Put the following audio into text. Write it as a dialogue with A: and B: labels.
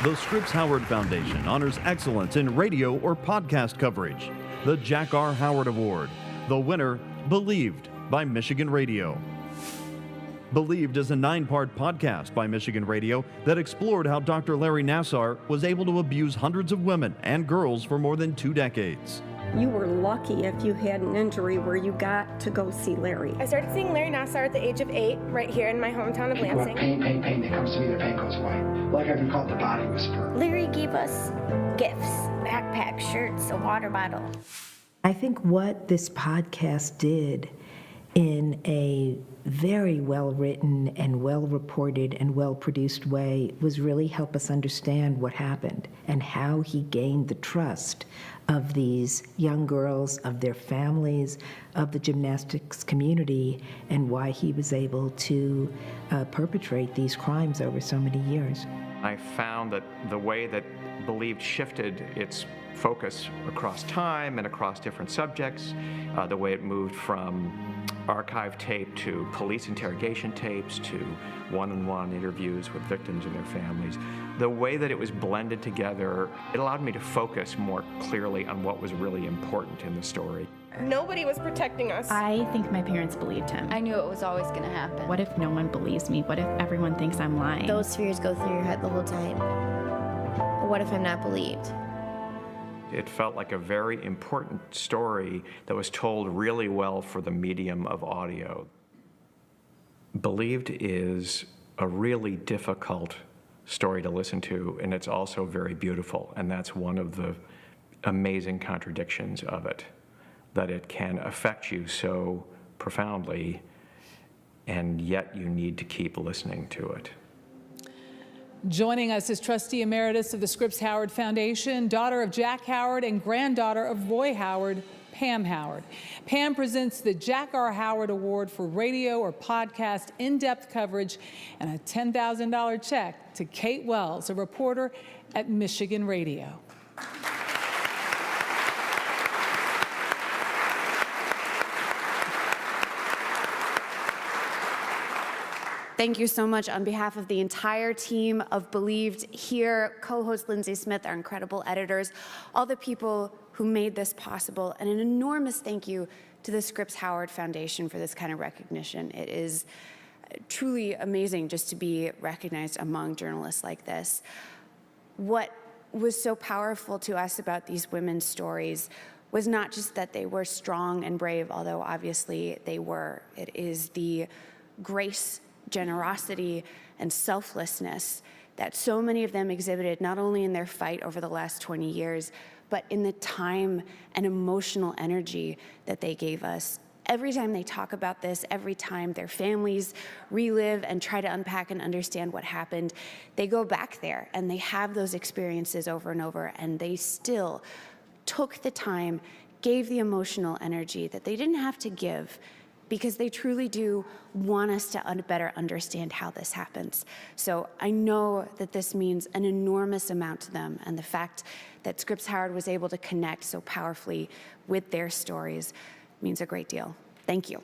A: The Scripps Howard Foundation honors excellence in radio or podcast coverage. The Jack R. Howard Award. The winner, Believed by Michigan Radio. Believed is a 9-part podcast by Michigan Radio that explored how Dr. Larry Nassar was able to abuse hundreds of women and girls for more than 2 decades.
B: You were lucky if you had an injury where you got to go see Larry.
C: I started seeing Larry Nassar at the age of 8, right here in my hometown of
D: People
C: Lansing.
D: have pain. They come to me, their pain goes away. Like I've been called the body whisperer.
E: Larry gave us gifts, backpacks, shirts, a water bottle.
F: I think what this podcast did in a very well-written and well-reported and well-produced way was really help us understand what happened and how he gained the trust of these young girls, of their families, of the gymnastics community, and why he was able to perpetrate these crimes over so many years.
G: I found that the way that Believed shifted its focus across time and across different subjects, the way it moved from archive tape to police interrogation tapes to one-on-one interviews with victims and their families, the way that it was blended together, it allowed me to focus more clearly on what was really important in the story.
C: Nobody was protecting us.
H: I think my parents believed him.
E: I knew it was always going to happen.
H: What if no one believes me? What if everyone thinks I'm lying?
E: Those fears go through your head the whole time. What if I'm not believed?
G: It felt like a very important story that was told really well for the medium of audio. Believed is a really difficult story to listen to, and it's also very beautiful, and that's one of the amazing contradictions of it, that it can affect you so profoundly, and yet you need to keep listening to it.
I: Joining us is Trustee Emeritus of the Scripps Howard Foundation, daughter of Jack Howard and granddaughter of Roy Howard, Pam Howard. Pam presents the Jack R. Howard Award for radio or podcast in-depth coverage and a $10,000 check to Kate Wells, a reporter at Michigan Radio.
J: Thank you so much on behalf of the entire team of Believed here, co-host Lindsay Smith, our incredible editors, all the people who made this possible, and an enormous thank you to the Scripps Howard Foundation for this kind of recognition. It is truly amazing just to be recognized among journalists like this. What was so powerful to us about these women's stories was not just that they were strong and brave, although obviously they were. It is the grace, generosity, and selflessness that so many of them exhibited, not only in their fight over the last 20 years, but in the time and emotional energy that they gave us. Every time they talk about this, every time their families relive and try to unpack and understand what happened, they go back there and they have those experiences over and over, and they still took the time, gave the emotional energy that they didn't have to give, because they truly do want us to better understand how this happens. So I know that this means an enormous amount to them, and the fact that Scripps Howard was able to connect so powerfully with their stories means a great deal. Thank you.